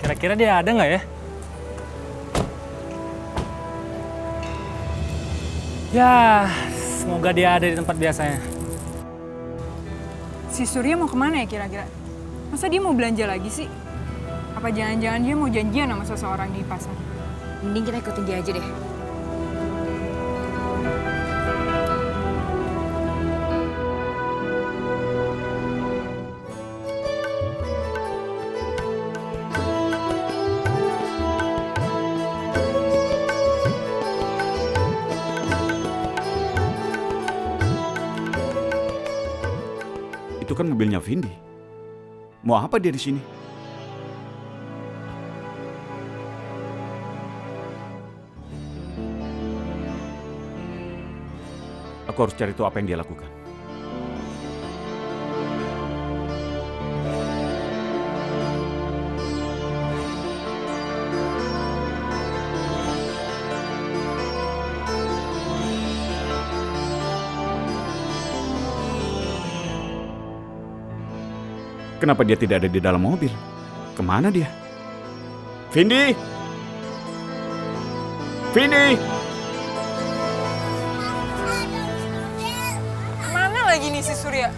Kira-kira dia ada nggak ya? Ya, semoga dia ada di tempat biasanya. Si Surya mau kemana ya kira-kira? Masa dia mau belanja lagi sih? Apa jangan-jangan dia mau janjian sama seseorang di pasar? Mending kita ikutin dia aja deh. Itu kan mobilnya Vindi. Mau apa dia di sini? Aku harus cari tahu apa yang dia lakukan. Kenapa dia tidak ada di dalam mobil? Kemana dia? Vindi! Vindi! Kemana lagi nih si Surya?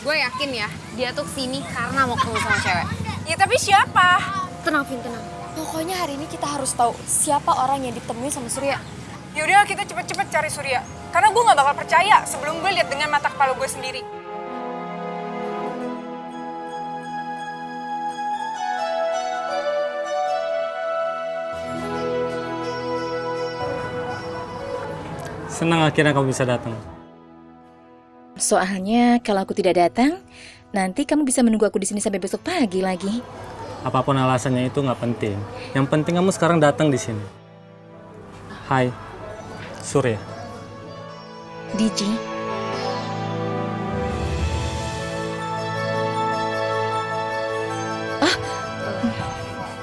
Gue yakin ya, dia tuh kesini karena mau ketemu sama cewek. Ya tapi siapa? Tenang, Vin, tenang. Pokoknya hari ini kita harus tahu siapa orang yang ditemui sama Surya. Yaudah kita cepet-cepet cari Surya. Karena gue gak bakal percaya sebelum gue lihat dengan mata kepala gue sendiri. Senang akhirnya kamu bisa datang. Soalnya kalau aku tidak datang, nanti kamu bisa menunggu aku di sini sampai besok pagi lagi. Apapun alasannya itu nggak penting. Yang penting kamu sekarang datang di sini. Hai, Surya. Diji,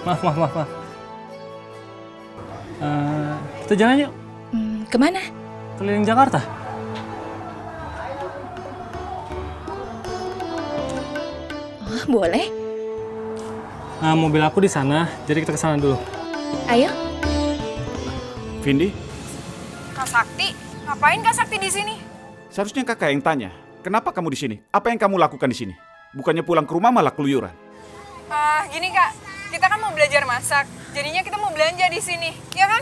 Maaf. Kita jalan yuk, kemana? keliling Jakarta. Oh, boleh. Mobil aku di sana, jadi kita ke sana dulu. Ayo. Vindi, Kak Sakti? Ngapain Kak Sakti di sini? seharusnya kakak yang tanya. Kenapa kamu di sini? Apa yang kamu lakukan di sini? Bukannya pulang ke rumah malah keluyuran. Gini Kak, kita kan mau belajar masak. Jadinya kita mau belanja di sini, ya kan?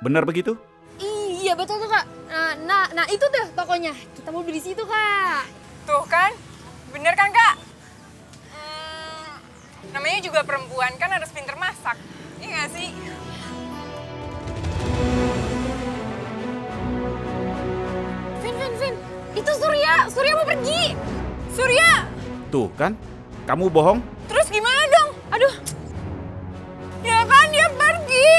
Benar begitu? Iya, betul tuh, Kak. Nah itu tuh tokonya. Kita mau beli situ, Kak. Tuh kan, bener kan Kak? Namanya juga perempuan kan harus pinter masak, iya gak sih? Vin. Itu Surya. Surya mau pergi. Surya! Tuh kan, kamu bohong. Terus gimana dong? Aduh. Ya kan dia pergi.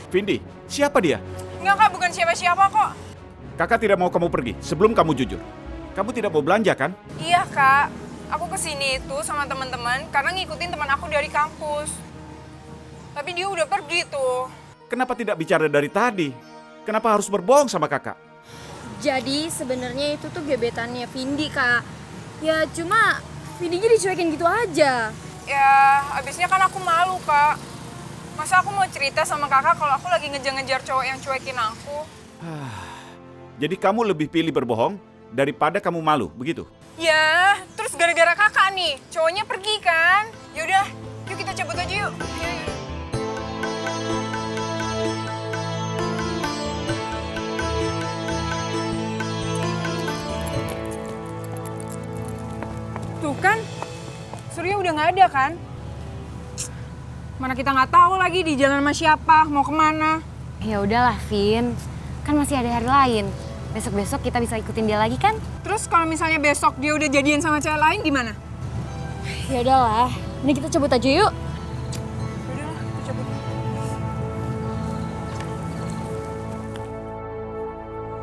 Vindi, siapa dia? Enggak Kak, bukan siapa-siapa kok. Kakak tidak mau kamu pergi sebelum kamu jujur. Kamu tidak mau belanja kan? Iya Kak, aku kesini itu sama teman-teman karena ngikutin teman aku dari kampus. Tapi dia udah pergi tuh. Kenapa tidak bicara dari tadi? Kenapa harus berbohong sama kakak? Jadi sebenarnya itu tuh gebetannya Vindi, Kak. Ya cuma Vindinya dicuekin gitu aja. Ya, abisnya kan aku malu Kak. Masa aku mau cerita sama kakak kalau aku lagi ngejar-ngejar cowok yang cuekin aku? Jadi kamu lebih pilih berbohong daripada kamu malu, begitu? Ya, terus gara-gara kakak nih, cowoknya pergi kan? Yaudah, yuk kita cabut aja yuk. Yuk. Tuh kan, Surya udah nggak ada kan? Mana kita nggak tahu lagi di jalan sama siapa, mau kemana. Ya udahlah, Vin. Kan masih ada hari lain. Besok-besok kita bisa ikutin dia lagi kan? Terus kalau misalnya besok dia udah jadian sama cewek lain gimana? Ya udahlah. Ini kita cabut aja yuk. Udahlah, kita cabut.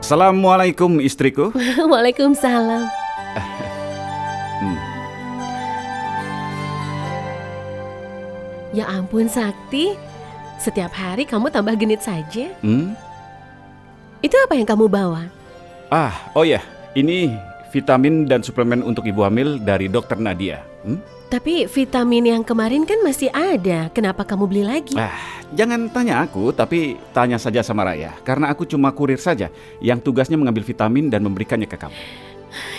Assalamualaikum istriku. Waalaikumsalam. Ya ampun Sakti, setiap hari kamu tambah genit saja. Itu apa yang kamu bawa? Oh ya, ini vitamin dan suplemen untuk ibu hamil dari Dokter Nadia. Tapi vitamin yang kemarin kan masih ada. Kenapa kamu beli lagi? Jangan tanya aku, tapi tanya saja sama Raya. Karena aku cuma kurir saja yang tugasnya mengambil vitamin dan memberikannya ke kamu.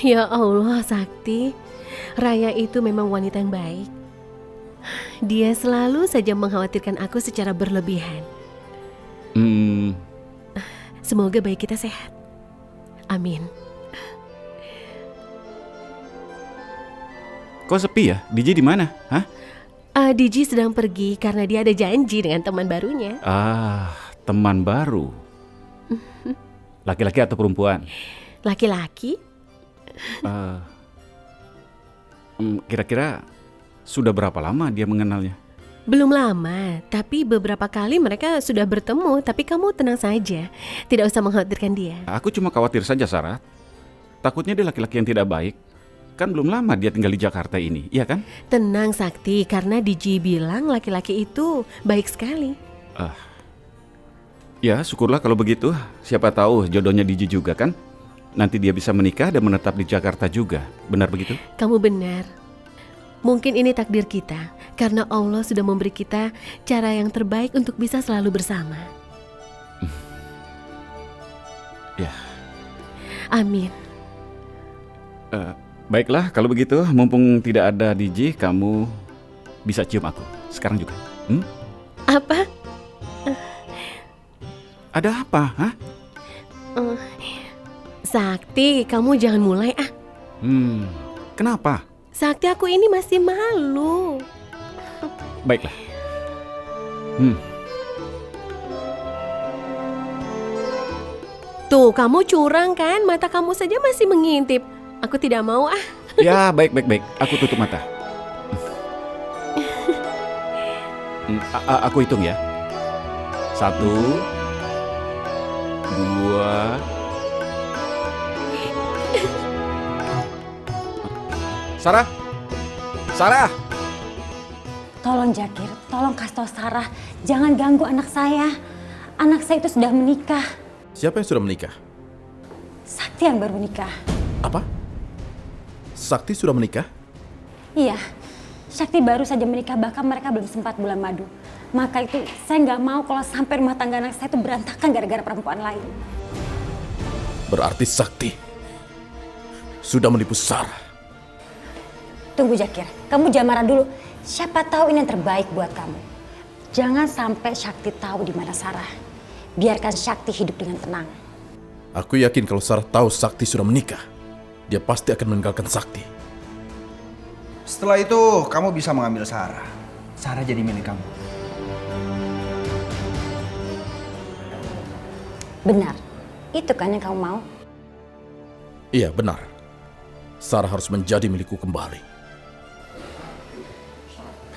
Ya Allah, Sakti. Raya itu memang wanita yang baik. Dia selalu saja mengkhawatirkan aku secara berlebihan. Semoga bayi kita sehat. Amin. Kok sepi ya? DJ di mana? Hah? DJ sedang pergi karena dia ada janji dengan teman barunya. Teman baru. Laki-laki atau perempuan? Laki-laki? Kira-kira sudah berapa lama dia mengenalnya? Belum lama, tapi beberapa kali mereka sudah bertemu. Tapi kamu tenang saja, tidak usah mengkhawatirkan dia. Aku cuma khawatir saja, Sarah. Takutnya dia laki-laki yang tidak baik. Kan belum lama dia tinggal di Jakarta ini, iya kan? Tenang Sakti, karena DJ bilang laki-laki itu baik sekali. Ya, syukurlah kalau begitu. Siapa tahu jodohnya DJ juga kan? Nanti dia bisa menikah dan menetap di Jakarta juga. Benar begitu? Kamu benar. Mungkin ini takdir kita, karena Allah sudah memberi kita cara yang terbaik untuk bisa selalu bersama. Ya. Amin. Baiklah, kalau begitu, mumpung tidak ada DJ, kamu bisa cium aku. Sekarang juga. Apa? Ada apa, hah? Sakti, kamu jangan mulai Kenapa? Sakti, aku ini masih malu. Baiklah. Tuh, kamu curang kan? Mata kamu saja masih mengintip. Aku tidak mau Ya, baik. Aku tutup mata. Aku hitung ya. 1, 2. Sarah. Tolong Jakir, tolong kasih tahu Sarah, jangan ganggu anak saya. Anak saya itu sudah menikah. Siapa yang sudah menikah? Sakti yang baru menikah. Apa? Sakti sudah menikah? Iya, Sakti baru saja menikah, bahkan mereka belum sempat bulan madu. Maka itu saya nggak mau kalau sampai rumah tangga anak saya itu berantakan gara-gara perempuan lain. Berarti Sakti sudah menipu Sarah. Tunggu Jakir, kamu jangan marah dulu. Siapa tahu ini yang terbaik buat kamu. Jangan sampai Sakti tahu di mana Sarah. Biarkan Sakti hidup dengan tenang. Aku yakin kalau Sarah tahu Sakti sudah menikah, dia pasti akan meninggalkan Sakti. Setelah itu, kamu bisa mengambil Sarah. Sarah jadi milik kamu. Benar, itu kan yang kamu mau? Iya, benar. Sarah harus menjadi milikku kembali.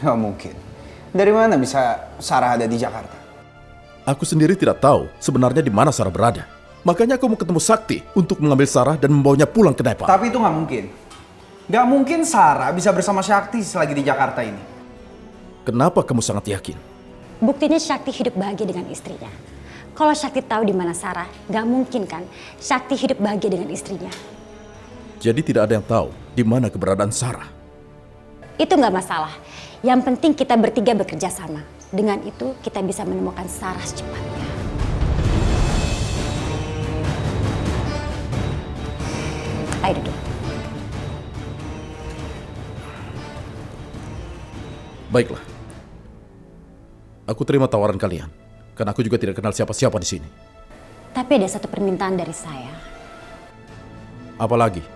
Gak mungkin. Dari mana bisa Sarah ada di Jakarta? Aku sendiri tidak tahu sebenarnya di mana Sarah berada. Makanya aku mau ketemu Sakti untuk mengambil Sarah dan membawanya pulang ke Nepal. Tapi itu gak mungkin. Gak mungkin Sarah bisa bersama Sakti selagi di Jakarta ini. Kenapa kamu sangat yakin? Buktinya Sakti hidup bahagia dengan istrinya. Kalau Sakti tahu di mana Sarah, gak mungkin kan Sakti hidup bahagia dengan istrinya. Jadi tidak ada yang tahu di mana keberadaan Sarah. Itu gak masalah. Yang penting kita bertiga bekerja sama. Dengan itu kita bisa menemukan Sarah secepatnya. Ayo duduk. Baiklah. Aku terima tawaran kalian. Karena aku juga tidak kenal siapa-siapa di sini. Tapi ada satu permintaan dari saya. Apalagi?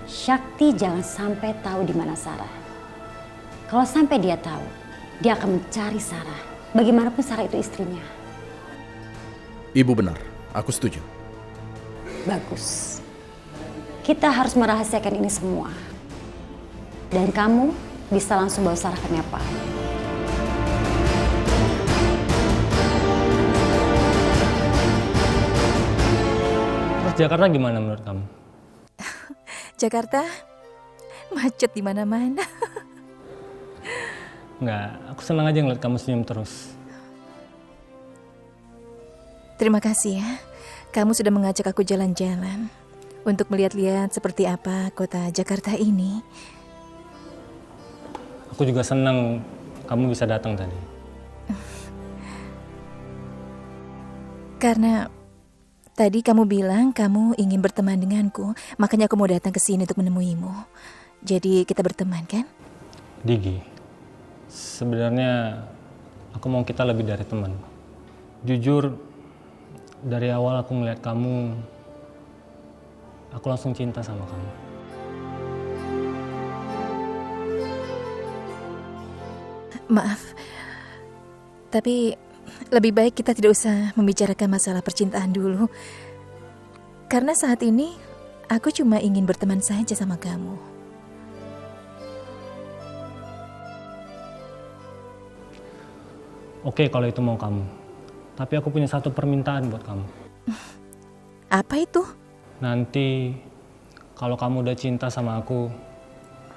Sakti jangan sampai tahu di mana Sarah. Kalau sampai dia tahu, dia akan mencari Sarah. Bagaimanapun Sarah itu istrinya. Ibu benar, aku setuju. Bagus. Kita harus merahasiakan ini semua. Dan kamu bisa langsung bawa Sarah ke Nepal. Terus Jakarta gimana menurut kamu? Jakarta macet di mana-mana. Enggak, aku senang aja ngeliat kamu senyum terus. Terima kasih ya. Kamu sudah mengajak aku jalan-jalan untuk melihat-lihat seperti apa kota Jakarta ini. Aku juga senang kamu bisa datang tadi. Karena tadi kamu bilang kamu ingin berteman denganku, makanya aku mau datang ke sini untuk menemuimu. Jadi kita berteman kan? Digi, sebenarnya aku mau kita lebih dari teman. Jujur, dari awal aku melihat kamu, aku langsung cinta sama kamu. Maaf, tapi lebih baik kita tidak usah membicarakan masalah percintaan dulu. Karena saat ini aku cuma ingin berteman saja sama kamu. Oke, kalau itu mau kamu. Tapi aku punya satu permintaan buat kamu. Apa itu? Nanti kalau kamu udah cinta sama aku,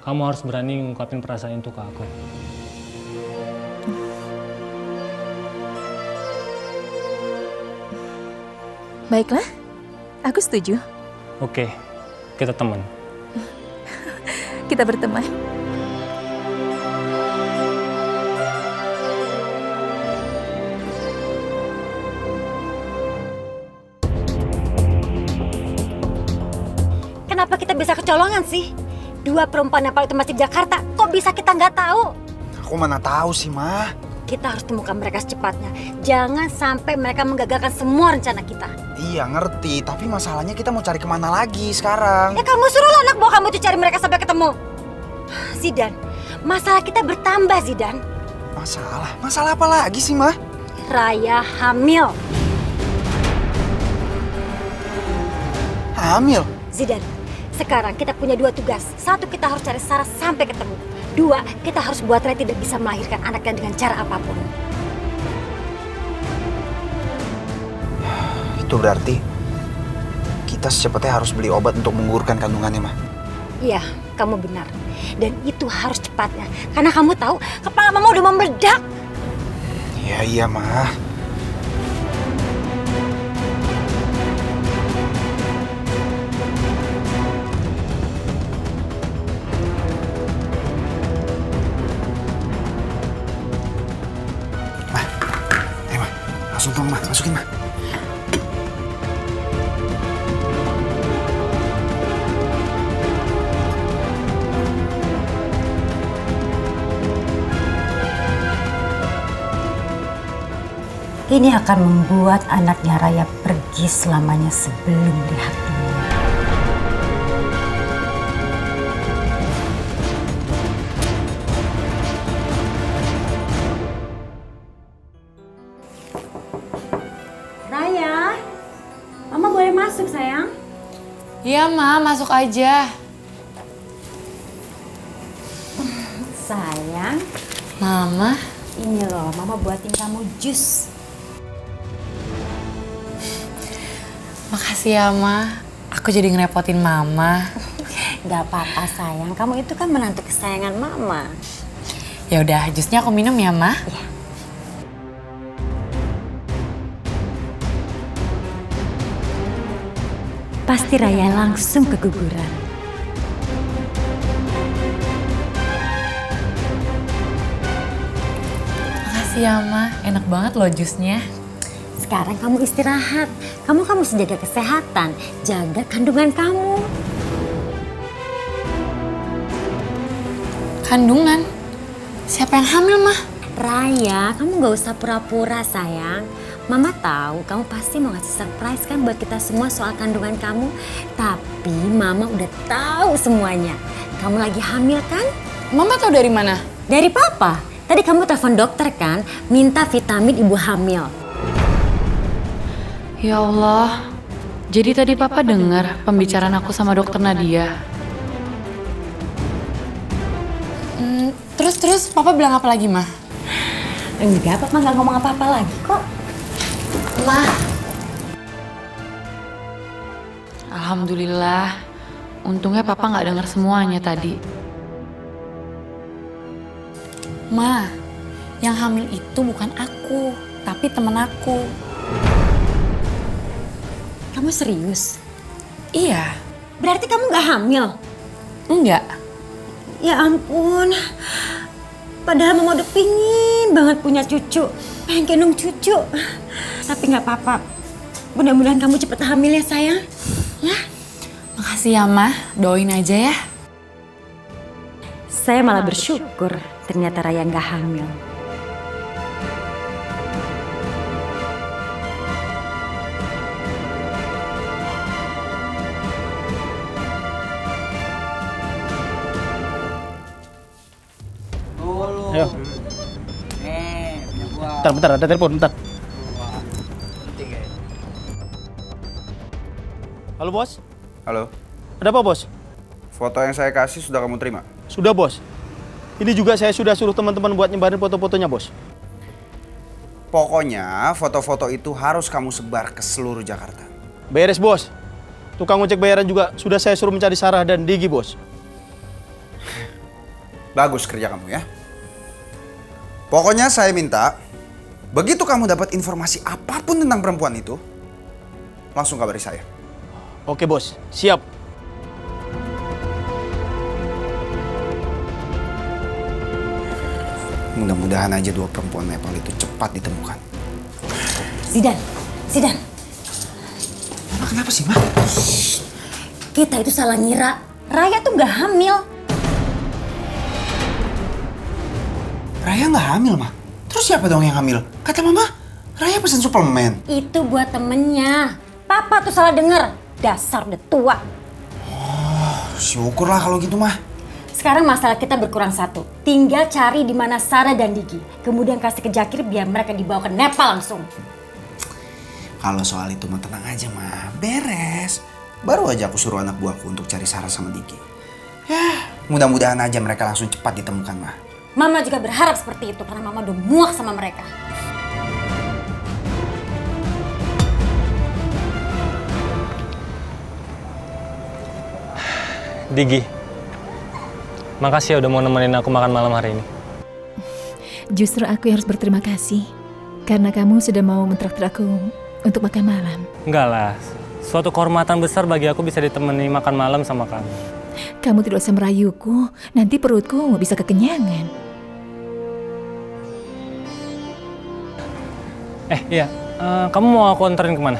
kamu harus berani ngungkapin perasaan itu ke aku. Baiklah, aku setuju. Oke, kita teman. Kita berteman. Kenapa kita bisa kecolongan sih? 2 perempuan yang paling itu masih di Jakarta, kok bisa kita nggak tahu? Aku mana tahu sih, Ma. Kita harus temukan mereka secepatnya. Jangan sampai mereka menggagalkan semua rencana kita. Iya ngerti, tapi masalahnya kita mau cari kemana lagi sekarang? Ya kamu suruhlah anak buah kamu itu cari mereka sampai ketemu. Zidan, masalah kita bertambah Zidan. Masalah? Masalah apa lagi sih, Ma? Raya hamil. Hamil? Zidan, sekarang kita punya 2 tugas. 1, kita harus cari Sarah sampai ketemu. 2, kita harus buat Raya tidak bisa melahirkan anaknya dengan cara apapun. Itu berarti kita secepatnya harus beli obat untuk menggugurkan kandungannya, Ma. Iya, kamu benar. Dan itu harus cepatnya. Karena kamu tahu, kepala mama udah meledak. Iya, Ma. Langsung dong, Ma. Masukin, Ma. Ini akan membuat anaknya Raya pergi selamanya sebelum lihat dunia. Raya, Mama boleh masuk sayang? Iya, Ma, masuk aja. Sayang, Mama, ini loh, Mama buatin kamu jus. makasih ya, Ma. Aku jadi ngerepotin Mama. Gak apa-apa sayang, kamu itu kan menantu kesayangan Mama. Ya udah, jusnya aku minum ya, Ma. Iya. Pasti Raya langsung keguguran. Makasih ya, Ma. Enak banget loh jusnya. Sekarang kamu istirahat. Kamu mesti jaga kesehatan, jaga kandungan kamu. Kandungan? Siapa yang hamil, Ma? Raya, kamu gak usah pura-pura sayang. Mama tahu kamu pasti mau ngasih surprise kan buat kita semua soal kandungan kamu. Tapi Mama udah tahu semuanya. Kamu lagi hamil kan? Mama tahu dari mana? Dari Papa. Tadi kamu telepon dokter kan, minta vitamin ibu hamil. Ya Allah. Jadi tadi Papa dengar pembicaraan aku sama dokter Nadia. Terus Papa bilang apa lagi, Ma? Enggak, Papa nggak ngomong apa-apa lagi kok. Ma. Alhamdulillah. Untungnya Papa nggak dengar semuanya tadi. Ma, yang hamil itu bukan aku, tapi temen aku. Kamu serius? Iya. Berarti kamu nggak hamil? Enggak. Ya ampun. Padahal mama udah pingin banget punya cucu. Pengen gendong cucu. Tapi nggak apa-apa. Mudah-mudahan kamu cepet hamil ya sayang. Ya. Makasih ya, Ma. Doain aja ya. Saya malah bersyukur ternyata Raya nggak hamil. Ayo. Bentar, ada telepon, bentar. Halo, Bos. Halo, Ada apa, Bos? foto yang saya kasih sudah kamu terima? Sudah, Bos. Ini juga saya sudah suruh teman-teman buat nyebarin foto-fotonya, Bos. Pokoknya foto-foto itu harus kamu sebar ke seluruh Jakarta. Beres, Bos. Tukang ojek bayaran juga sudah saya suruh mencari Sarah dan Digi, Bos. Bagus kerja kamu ya. Pokoknya saya minta, begitu kamu dapat informasi apapun tentang perempuan itu, langsung kabari saya. Oke, Bos. Siap. Mudah-mudahan aja dua perempuan Nepal itu cepat ditemukan. Zidan. Mama kenapa sih, Ma? Kita itu salah ngira. Raya tuh nggak hamil. Raya nggak hamil, Ma. Terus siapa dong yang hamil? Kata Mama, Raya pesen suplemen. Itu buat temennya. Papa tuh salah denger. Dasar udah tua. Syukurlah kalau gitu, Ma. Sekarang masalah kita berkurang satu. Tinggal cari di mana Sarah dan Digi. Kemudian kasih ke Jakir biar mereka dibawa ke Nepal langsung. Kalau soal itu mah tenang aja, Ma. Beres. Baru aja aku suruh anak buahku untuk cari Sarah sama Digi. Ya, mudah-mudahan aja mereka langsung cepat ditemukan, Ma. Mama juga berharap seperti itu karena Mama udah muak sama mereka. Digi, makasih ya udah mau nemenin aku makan malam hari ini. Justru aku yang harus berterima kasih karena kamu sudah mau mentraktir aku untuk makan malam. Enggak lah, suatu kehormatan besar bagi aku bisa ditemani makan malam sama kamu. Kamu tidak usah merayuku, nanti perutku bisa kekenyangan. Iya, kamu mau aku anterin kemana?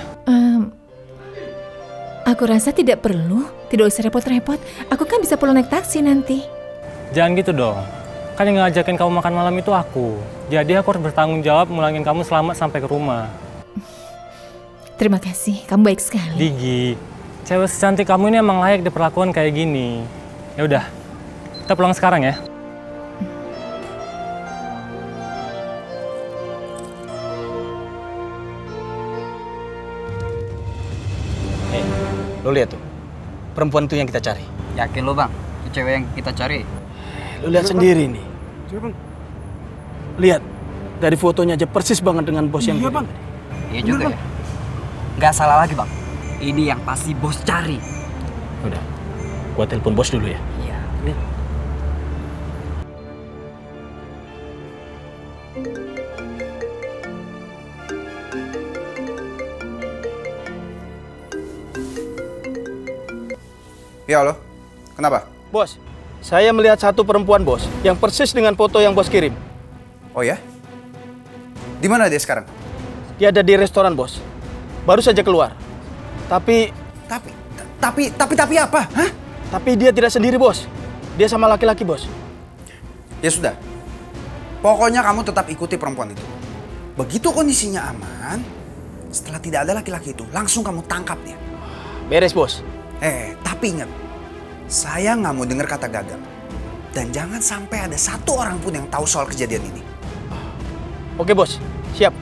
Aku rasa tidak perlu, tidak usah repot-repot. Aku kan bisa pulang naik taksi nanti. Jangan gitu dong, kan yang ngajakin kamu makan malam itu aku. Jadi aku harus bertanggung jawab mulangin kamu selamat sampai ke rumah. Terima kasih, kamu baik sekali. Digi, cewek secantik kamu ini emang layak diperlakukan kayak gini. Ya udah, kita pulang sekarang ya. Lo lihat tuh, perempuan itu yang kita cari. Yakin lo, Bang? Itu cewek yang kita cari? Lo lihat sendiri nih. Coba, Bang. Lihat, dari fotonya aja persis banget dengan bos yang Bang. Iya juga ya. Nggak salah lagi, Bang. Ini yang pasti bos cari. Udah, gua telepon bos dulu ya. Iya. Ya, halo. Kenapa? Bos, saya melihat satu perempuan, Bos, yang persis dengan foto yang bos kirim. Oh ya? Di mana dia sekarang? Dia ada di restoran, Bos. Baru saja keluar. Tapi apa? Hah? Tapi dia tidak sendiri, Bos. Dia sama laki-laki, Bos. Ya sudah. Pokoknya kamu tetap ikuti perempuan itu. Begitu kondisinya aman, setelah tidak ada laki-laki itu, langsung kamu tangkap dia. Beres, Bos. Tapi ingat, saya nggak mau dengar kata gagal. Dan jangan sampai ada satu orang pun yang tahu soal kejadian ini. Oke, Bos. Siap.